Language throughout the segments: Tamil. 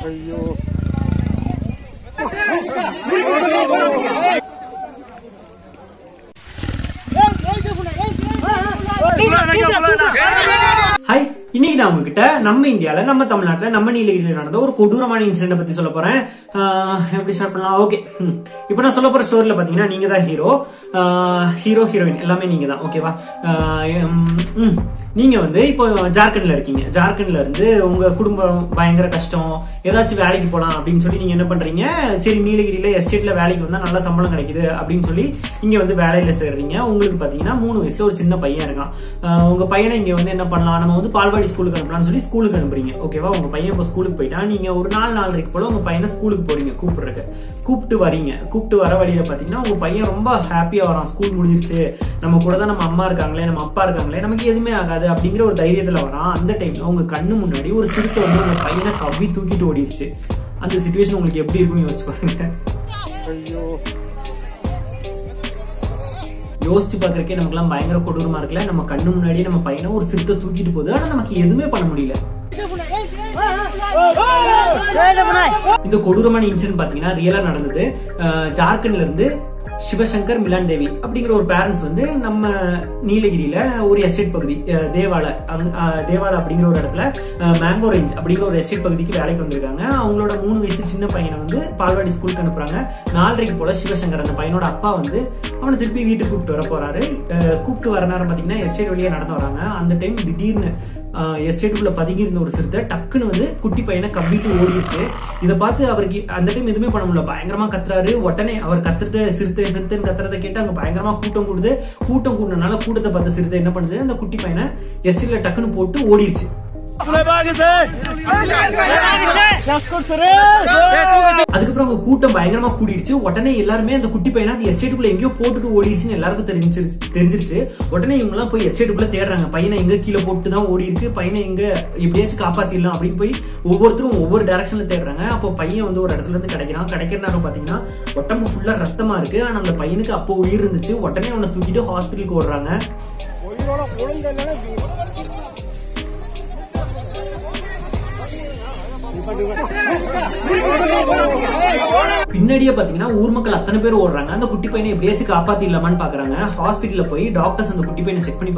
ஹாய், இன்னைக்கு நான் உங்ககிட்ட நம்ம இந்தியால நம்ம தமிழ்நாட்டுல நம்ம நீலகிரியில நடந்த ஒரு கொடூரமான இன்சிடென்ட் பத்தி சொல்ல போறேன். எப்படி ஸ்டார்ட் பண்ணலாம்? ஓகே, இப்போ நான் சொல்ல போற ஸ்டோரியில பாத்தீங்கன்னா நீங்க தான் ஹீரோயின் எல்லாமே நீங்க தான். ஓகேவா? நீங்க வந்து இப்போ ஜார்க்கண்ட்ல இருக்கீங்க. ஜார்க்கண்ட்ல இருந்து உங்க குடும்பம் பயங்கர கஷ்டம், ஏதாச்சும் வேலைக்கு போலாம் அப்படின்னு சொல்லி நீங்க என்ன பண்றீங்க, சரி நீலகிரியில எஸ்டேட்ல வேலைக்கு வந்தா நல்ல சம்பளம் கிடைக்குது அப்படின்னு சொல்லி இங்க வந்து வேலையில சேர்றீங்க. உங்களுக்கு பாத்தீங்கன்னா 3 வயசுல ஒரு சின்ன பையன் இருக்கான். உங்க பையனை இங்க வந்து என்ன பண்ணலாம், நம்ம வந்து பால்வாடி ஸ்கூலுக்கு அனுப்பலாம்னு சொல்லி ஸ்கூலுக்கு அனுப்புறீங்க. ஓகேவா? உங்க பையன் இப்போ ஸ்கூலுக்கு போயிட்டா நீங்க ஒரு 4-4:30 போல உங்க பையனை ஸ்கூலுக்கு போறீங்க கூப்பிட்டு வரீங்க. கூப்பிட்டு வர வழியில பாத்தீங்கன்னா உங்க பையன் ரொம்ப ஹாப்பியா வரான். ஸ்கூல் முடிஞ்சிருச்சு, நம்ம கூட தான் நம்ம அம்மா இருக்காங்களே, நம்ம அப்பா இருக்காங்களே, நமக்கு எதுவுமே ஆகாது அப்படிங்கிற ஒரு தைரியத்துல வரான். அந்த டைம்ல உங்க கண்ணு முன்னாடி ஒரு சிறுத்தை வந்து உங்க பையனை கவ்வி தூக்கிட்டு ஓடிடுச்சு. அந்த சிச்சுவேஷன் உங்களுக்கு எப்படி இருக்குன்னு யோசிச்சு பாருங்க. யோசிச்சு பாக்குறதுக்கே நமக்கு எல்லாம் பயங்கர கொடூரமா இருக்குல்ல. நம்ம கண்ணு முன்னாடி நம்ம பையனை ஒரு சிறுத்தை தூக்கிட்டு போகுது, ஆனா நமக்கு எதுவுமே பண்ண முடியல. இந்த கொடூரமான இன்சிடென்ட் பாத்தீங்கன்னா ரியலா நடந்தது. ஜார்க்கண்ட்ல இருந்து சிவசங்கர் மிலான் தேவி அப்படிங்கிற ஒரு பேரண்ட்ஸ் வந்து நம்ம நீலகிரியில ஒரு எஸ்டேட் பகுதி தேவால அப்படிங்கிற ஒரு இடத்துல மேங்கோ ரேஞ்ச் அப்படிங்கிற ஒரு எஸ்டேட் பகுதிக்கு வேலைக்கு வந்திருக்காங்க. அவங்களோட 3 வயசு சின்ன பையனை வந்து பால்வாடி ஸ்கூலுக்கு அனுப்புறாங்க. 4:30 போல சிவசங்கர் அந்த பையனோட அப்பா வந்து அவனை திருப்பி வீட்டுக்கு கூப்பிட்டு வர போறாரு. கூப்பிட்டு வர நேரம் பாத்தீங்கன்னா எஸ்டேட் வழியா நடந்து வராங்க. அந்த டைம் திடீர்னு எஸ்டேட்டுக்குள்ள பதுங்கி இருந்த ஒரு சிறுத்தை டக்குன்னு வந்து குட்டி பையனை கவ்விட்டு ஓடிடுச்சு. இதை பார்த்து அவருக்கு அந்த டைம் எதுவுமே பண்ண முடியல. பயங்கரமா கத்துறாரு. உடனே அவர் கத்துறத சிறுத்தைன்னு கத்துறதை கேட்டு அங்க பயங்கரமா கூட்டம் கூடுனால கூட்டத்தை பார்த்த சிறுத்தை என்ன பண்ணுது, அந்த குட்டி பையனை எஸ்டேட்ல டக்குன்னு போட்டு ஓடிடுச்சு. அதுக்கப்புறம் அவங்க கூட்டம் பயங்கரமா கூடிருச்சு. உடனே எல்லாருமே அந்த குட்டி பையனை அந்த எஸ்டேட்டுக்குள்ள எங்கேயோ போட்டுட்டு ஓடிடுச்சுன்னு எல்லாருக்கும் தெரிஞ்சிருச்சு. உடனே இவங்க எல்லாம் போய் எஸ்டேட்டுக்குள்ள தேடுறாங்க. பையனை எங்க கீழே போட்டு தான் ஓடி இருக்கு, பையனை எங்க எப்படியாச்சும் காப்பாத்திடலாம் அப்படின்னு போய் ஒவ்வொருத்தரும் ஒவ்வொரு டைரக்ஷன்ல தேடுறாங்க. அப்போ பையன் வந்து ஒரு இடத்துல இருந்து கிடைக்கிற நேரம் பாத்தீங்கன்னா உடம்பு ஃபுல்லா ரத்தமா இருக்கு. ஆனா அந்த பையனுக்கு அப்போ உயிர் இருந்துச்சு. உடனே அவனை தூக்கிட்டு ஹாஸ்பிட்டலுக்கு ஓடுறாங்க. பின்னாடியே பாத்தீங்கன்னா ஊர் மக்கள் அத்தனை பேர் ஓடுறாங்க. அந்த குட்டி பையனை எப்படியாச்சும் காப்பாத்திடலாமான்னு பாக்குறாங்க. ஹாஸ்பிட்டல்ல போய் டாக்டர்ஸ் அந்த குட்டி பையனை செக் பண்ணி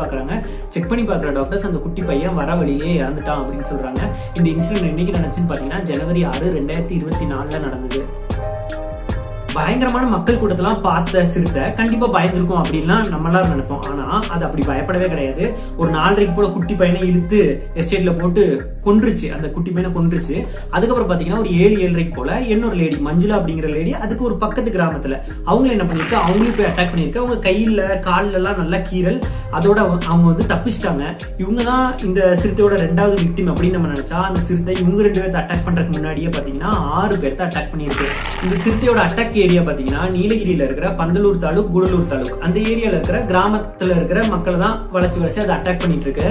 பாக்குற டாக்டர்ஸ் அந்த குட்டி பையன் வர வழியிலே இறந்துட்டான் அப்படின்னு சொல்றாங்க. இந்த இன்சிடென்ட் என்னைக்கு நடந்துச்சுன்னு பாத்தீங்கன்னா ஜனவரி 6, 2024 நடந்தது. பயங்கரமான மக்கள் கூட்டத்தெல்லாம் பார்த்த சிறுத்தை கண்டிப்பா பயந்துருக்கும் அப்படின்லாம் நம்ம எல்லாரும் நினைப்போம். ஆனா அது அப்படி பயப்படவே கிடையாது. ஒரு 4:30 போல குட்டி பையனை இழுத்து எஸ்டேட்ல போட்டு கொன்றுச்சு. அந்த குட்டி பையனை கொன்றுச்சு. அதுக்கப்புறம் பாத்தீங்கன்னா ஒரு 7-7:30 போல இன்னொரு லேடி மஞ்சுளா அப்படிங்கிற லேடி அதுக்கு ஒரு பக்கத்து கிராமத்துல அவங்க என்ன பண்ணிருக்க, அவங்களையும் போய் அட்டாக் பண்ணிருக்க. அவங்க கையில கால்ல எல்லாம் நல்லா கீறல். அதோட அவங்க வந்து தப்பிச்சிட்டாங்க. இவங்கதான் இந்த சிறுத்தையோட 2வது விக்டிம் அப்படின்னு நம்ம நினைச்சா, அந்த சிறுத்தை இவங்க 2 பேர்த்த அட்டாக் பண்றதுக்கு முன்னாடியே பாத்தீங்கன்னா 6 பேர்த்த அட்டாக் பண்ணிருக்கு. இந்த சிறுத்தையோட அட்டாக் ஏரியா பாத்தீங்கன்னா நீலகிரியில இருக்கிற பந்தலூர் தாலுக், கூடலூர் தாலுக் அந்த ஏரியால இருக்கிற கிராமத்துல இருக்கிற மக்களை தான் வளைச்சு அதை அட்டாக் பண்ணிட்டு இருக்கு.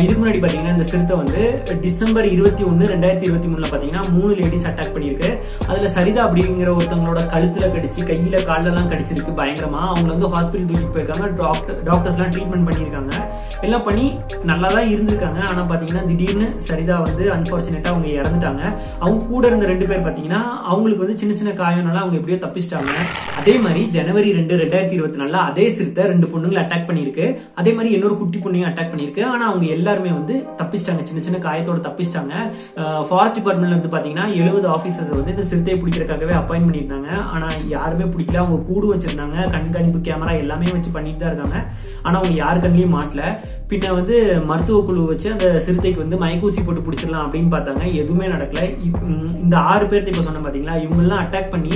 இதுக்கு முன்னாடி பாத்தீங்கன்னா இந்த சிறுத்தை வந்து டிசம்பர் 21, 2023 பாத்தீங்கன்னா 3 லேடிஸ் அட்டாக் பண்ணிருக்கு. அதுல சரிதா அப்படிங்கிற ஒருத்தவங்களோட கழுத்துல கடிச்சு கையில கால்ல எல்லாம் கடிச்சிருக்கு பயங்கரமா. அவங்க வந்து ஹாஸ்பிட்டல் தூக்கிட்டு போயிருக்காங்க. டாக்டர்ஸ் எல்லாம் ட்ரீட்மெண்ட் பண்ணிருக்காங்க. எல்லாம் பண்ணி நல்லா தான் இருந்திருக்காங்க. ஆனா பாத்தீங்கன்னா திடீர்னு சரிதா வந்து அன்பார்ச்சுனேட்டா அவங்க இறந்துட்டாங்க. அவங்க கூட இருந்த 2 பேர் பாத்தீங்கன்னா அவங்களுக்கு வந்து சின்ன சின்ன காயம்னால அவங்க எப்படியோ தப்பிச்சிட்டாங்க. அதே மாதிரி ஜனவரி 2, 2024 அதே சிறுத்தை 2 பொண்ணுங்களை அட்டாக் பண்ணிருக்கு. அதே மாதிரி இன்னொரு குட்டி பொண்ணையும் அட்டாக் பண்ணிருக்கு. ஆனா அவங்க எல்லாருமே வந்து தப்பிச்சிட்டாங்க, சின்ன சின்ன காயத்தோட தப்பிச்சிட்டாங்க. ஃபாரஸ்ட் டிபார்ட்மெண்ட்ல இருந்து பாத்தீங்கன்னா 70 ஆபீசர்ஸ் வந்து இந்த சிறுத்தையை பிடிக்கிறதுக்காகவே அப்பாயின்ட் பண்ணிருந்தாங்க. ஆனா யாருமே பிடிக்கல. அவங்க கூடு வச்சிருந்தாங்க, கண்காணிப்பு கேமரா எல்லாமே வச்சு பண்ணிட்டு தான் இருக்காங்க. ஆனா அவங்க யாரு கண்ணிலையும் மாட்டல. பின்ன வந்து மருத்துவ குழு வச்சு அந்த சிறுத்தைக்கு வந்து மயக்கூசி போட்டு பிடிச்சிடலாம் அப்படின்னு பார்த்தாங்க. எதுவுமே நடக்கல. இந்த 6 பேர்த்த இப்ப சொன்ன பாத்தீங்களா, இவங்க எல்லாம் அட்டாக் பண்ணி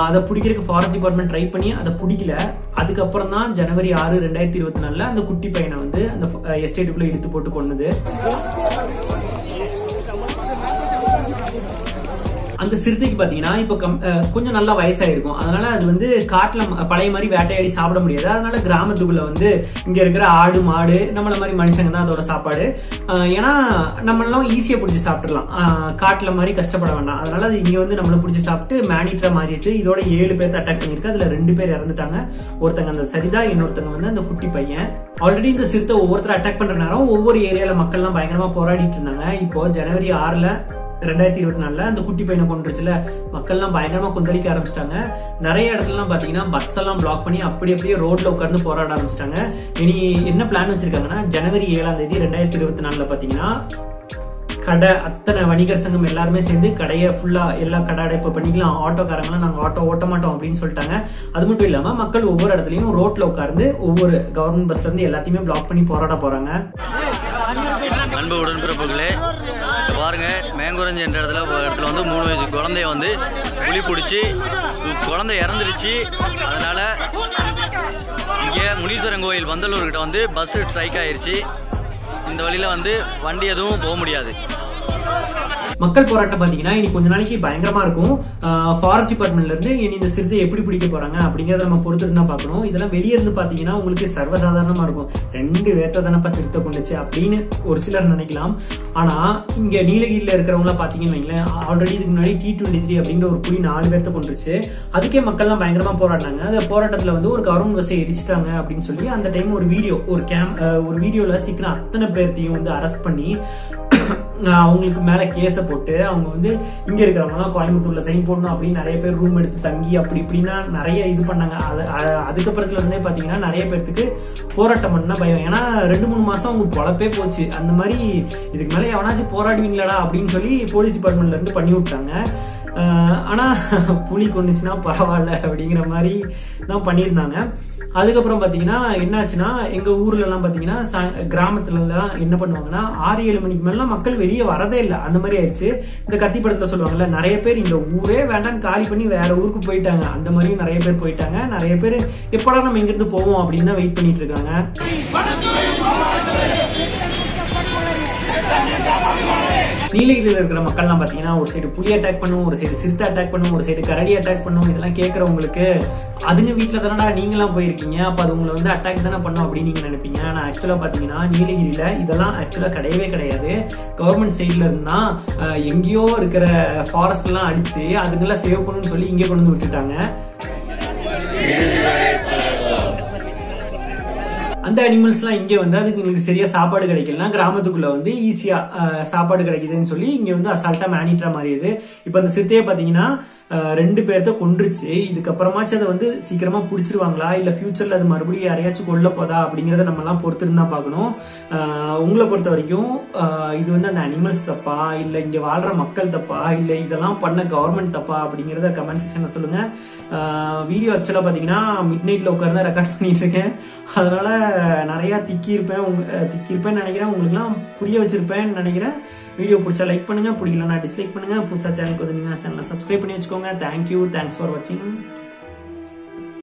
அதை பிடிக்கிறதுக்கு ஃபாரஸ்ட் டிபார்ட்மெண்ட் ட்ரை பண்ணி அதை பிடிக்கல. அதுக்கப்புறம் தான் ஜனவரி 6, 2024 அந்த குட்டி பையனை வந்து அந்த எஸ்டேட்டுக்குள்ள இழுத்து போட்டு கொன்னது. அந்த சிறுத்தைக்கு பாத்தீங்கன்னா இப்ப கொஞ்சம் நல்லா வயசாயிருக்கும். அதனால அது வந்து காட்டுல பழைய மாதிரி வேட்டையாடி சாப்பிட முடியாது. அதனால கிராமத்துக்குள்ள வந்து இங்க இருக்கிற ஆடு மாடு நம்மள மாதிரி மனுஷங்க தான் அதோட சாப்பாடு. ஏன்னா நம்ம எல்லாம் ஈஸியா பிடிச்சி சாப்பிட்டுலாம், காட்டுல மாதிரி கஷ்டப்பட வேண்டாம். அதனால அது இங்க வந்து நம்மள பிடிச்சி சாப்பிட்டு மேனிட்டரா மாறிடுச்சு. இதோட 7 பேர்த்த அட்டாக் பண்ணிருக்கு. அதுல 2 பேர் இறந்துட்டாங்க. ஒருத்தங்க அந்த சரிதா, இன்னொருத்தங்க வந்து அந்த குட்டி பையன். ஆல்ரெடி இந்த சிறுத்தை ஒவ்வொருத்தர் அட்டாக் பண்ற நேரம் ஒவ்வொரு ஏரியால மக்கள் எல்லாம் பயங்கரமா போராடிட்டு இருந்தாங்க. இப்போ ஜனவரி 6 2024 அந்த குட்டி பையனை கொண்டுருச்சுல, மக்கள்லாம் பயங்கரமா கொந்தளிக்க ஆரம்பிச்சிட்டாங்க. நிறைய இடத்துலலாம் பாத்தீங்கன்னா பஸ் எல்லாம் பிளாக் பண்ணி அப்படியே ரோட்ல உட்கார்ந்து போராட ஆரம்பிச்சிட்டாங்க. இனி என்ன பிளான் வச்சிருக்காங்கன்னா, ஜனவரி 7ஆம் தேதி 2024 பாத்தீங்கன்னா கடை அத்தனை வணிகர் சங்கம் எல்லாருமே சேர்ந்து கடையை ஃபுல்லா எல்லா கடை அடைப்பு பண்ணிக்கலாம், ஆட்டோக்காரங்களாம் நாங்க ஆட்டோ ஓட்ட மாட்டோம் அப்படின்னு சொல்லிட்டாங்க. அது மட்டும் இல்லாம மக்கள் ஒவ்வொரு இடத்துலயும் ரோட்ல உட்கார்ந்து ஒவ்வொரு கவர்மெண்ட் பஸ்ல இருந்து எல்லாத்தையுமே பிளாக் பண்ணி போராட போறாங்க. அன்பு உடன்பிறப்புகளே, பாருங்க, மேங்குரஞ்சி என்ற இடத்துல வந்து 3 வயசு குழந்தைய வந்து புலி பிடிச்சி குழந்தை இறந்துருச்சு. அதனால இங்கே முனீஸ்வரன் கோயில் வந்தலூர்கிட்ட வந்து பஸ் ஸ்ட்ரைக் ஆயிடுச்சு. இந்த வழியில வந்து வண்டி எதுவும் போக முடியாது. மக்கள் போராட்டம் பாத்தீங்கன்னா இனி கொஞ்ச நாளைக்கு பயங்கரமா இருக்கும். ஃபாரஸ்ட் டிபார்ட்மெண்ட்ல இருந்து இனி இந்த சிறுத்தை எப்படி பிடிக்க போறாங்க அப்படிங்கறத நம்ம பொறுத்து தான் பார்க்கணும். இதெல்லாம் வெளியே இருந்து பாத்தீங்கன்னா உங்களுக்கு சர்வசாதாரணமா இருக்கும். 2 பேர்த்த தானப்பா சிறுத்தை கொண்டுச்சு அப்படின்னு ஒரு சிலர் நினைக்கலாம். ஆனா இங்க நீலகிரியில இருக்கிறவங்க பாத்தீங்கன்னு வைங்களேன், ஆல்ரெடி இதுக்கு முன்னாடி T23 அப்படிங்கிற ஒரு புலி 4 பேர்த்த கொண்டுருச்சு. அதுக்கே மக்கள் எல்லாம் பயங்கரமா போராடினாங்க. அந்த போராட்டத்துல வந்து ஒரு கவர்மெண்ட் பஸ்ஸை எரிச்சிட்டாங்க அப்படின்னு சொல்லி அந்த டைம் ஒரு வீடியோல சிக்கின அத்தனை பேர்த்தையும் வந்து அரெஸ்ட் பண்ணி அவங்களுக்கு மேல கேஸ போட்டு அவங்க வந்து இங்க இருக்கிறவங்க எல்லாம் கோயம்புத்தூர்ல சைன் போடணும் அப்படின்னு நிறைய பேர் ரூம் எடுத்து தங்கி அப்படி இப்படின்னா நிறைய இது பண்ணாங்க. அதுக்கப்புறத்துல இருந்தே பாத்தீங்கன்னா நிறைய பேர்த்துக்கு போராட்டம் பண்ணா பயம். ஏன்னா 2-3 மாசம் அவங்க பொழப்பே போச்சு. அந்த மாதிரி இதுக்கு மேல எவனாச்சும் போராடுவீங்களாடா அப்படின்னு சொல்லி போலீஸ் டிபார்ட்மெண்ட்ல இருந்து பண்ணி விட்டாங்க. ஆனா புலி கொண்டுச்சுன்னா பரவாயில்ல அப்படிங்கிற மாதிரி தான் பண்ணியிருந்தாங்க. அதுக்கப்புறம் பாத்தீங்கன்னா என்னாச்சுன்னா, எங்க ஊர்ல எல்லாம் பாத்தீங்கன்னா கிராமத்துல எல்லாம் என்ன பண்ணுவாங்கன்னா 6-7 மணிக்கு மேலாம் மக்கள் வெளியே வரதே இல்லை. அந்த மாதிரி ஆயிடுச்சு. இந்த கத்தி படத்துல சொல்லுவாங்கல்ல, நிறைய பேர் இந்த ஊரே வேண்டாம் காலி பண்ணி வேற ஊருக்கு போயிட்டாங்க. அந்த மாதிரி நிறைய பேர் போயிட்டாங்க. நிறைய பேர் எப்படா நம்ம இங்க இருந்து போவோம் அப்படின்னு தான் வெயிட் பண்ணிட்டு இருக்காங்க. நீலகிரியில் இருக்கிற மக்கள்லாம் பாத்தீங்கன்னா ஒரு சைடு புலி அட்டாக் பண்ணும், ஒரு சைடு சிறுத்தை அட்டாக் பண்ணும், ஒரு சைடு கரடி அட்டாக் பண்ணும். இதெல்லாம் கேட்கறவங்களுக்கு அதுங்க வீட்டுல தானடா நீங்களாம் போயிருக்கீங்க, அப்ப அது உங்களை வந்து அட்டாக் தானே பண்ணும் அப்படின்னு நீங்க நினைப்பீங்க. ஆனா ஆக்சுவலா பாத்தீங்கன்னா நீலகிரியில இதெல்லாம் ஆக்சுவலா கிடையவே கிடையாது. கவர்மெண்ட் சைட்ல இருந்தா எங்கேயோ இருக்கிற ஃபாரஸ்ட் எல்லாம் அடிச்சு அதுங்கெல்லாம் சேவ் பண்ணணும்னு சொல்லி இங்கே கொண்டு வந்து விட்டுட்டாங்க. அந்த அனிமல்ஸ் எல்லாம் இங்க வந்து அதுக்கு உங்களுக்கு சரியா சாப்பாடு கிடைக்கலாம், கிராமத்துக்குள்ள வந்து ஈஸியா சாப்பாடு கிடைக்குதுன்னு சொல்லி இங்க வந்து அசால்ட்டா மேனிட்ரா மாறியது. இப்ப அந்த சிறுத்தையை பாத்தீங்கன்னா 2 பேர்த்த கொன்றுச்சு. இதுக்கப்புறமாச்சு அதை வந்து சீக்கிரமா புடிச்சிருவாங்களா இல்ல ஃபியூச்சர்ல அது மறுபடியும் யாரையாச்சும் கொல்ல போதா அப்படிங்கறத நம்ம எல்லாம் பொறுத்திருந்தா பாக்கணும். உங்களை பொறுத்த வரைக்கும் இது வந்து அந்த அனிமல்ஸ் தப்பா இல்ல இங்க வாழ்ற மக்கள் தப்பா இல்ல இதெல்லாம் பண்ண கவர்மெண்ட் தப்பா அப்படிங்கறத கமெண்ட் செக்ஷன்ல சொல்லுங்க. வீடியோ ஆக்சுவலா பாத்தீங்கன்னா மிட் நைட்ல உட்கார்ந்து ரெக்கார்ட் பண்ணிட்டு இருக்கேன். அதனால நிறைய திக்கிருப்பேன்னு நினைக்கிறேன். உங்களுக்கு எல்லாம் புரிய வச்சிருப்பேன்னு நினைக்கிறேன். வீடியோ பிடிச்சா லைக் பண்ணுங்க, பிடிக்கலன்னா டிஸ்லைக் பண்ணுங்க. புதுசா சேனலுக்கு வந்து சேனலை சப்ஸ்கிரைப் பண்ணி வச்சுக்கோங்க. தேங்க்யூ, தேங்க்ஸ் ஃபார் வாட்சிங்.